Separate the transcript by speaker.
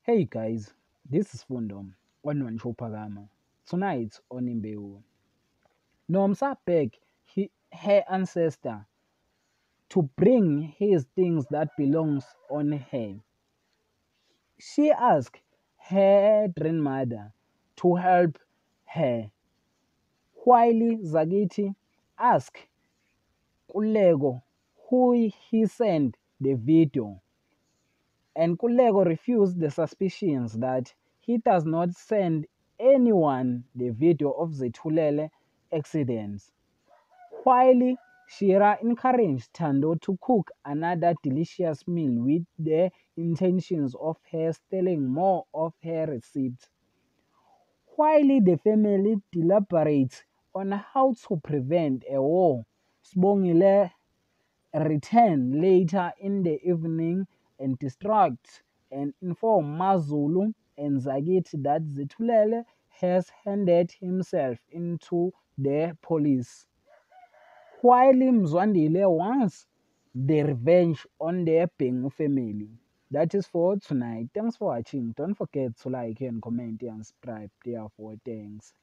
Speaker 1: Hey guys, this is Fundom on Wanchopagama. Tonight on Imbewu. Nomsa begged her ancestor to bring his things that belongs on her. She asked her grandmother to help her. While Zagiti asked Kulego who he sent the video. And Kulego refused the suspicions that he does not send anyone the video of the Tulele accidents. While Shira encouraged Tando to cook another delicious meal with the intentions of her stealing more of her receipts. While the family deliberates on how to prevent a war, Sbongile return later in the evening and distract and inform Mazulu and Zagit that Zitulele has handed himself into the police. While Mzwandile wants the revenge on the Pengu family. That is for tonight. Thanks for watching. Don't forget to like and comment and subscribe. Therefore, thanks.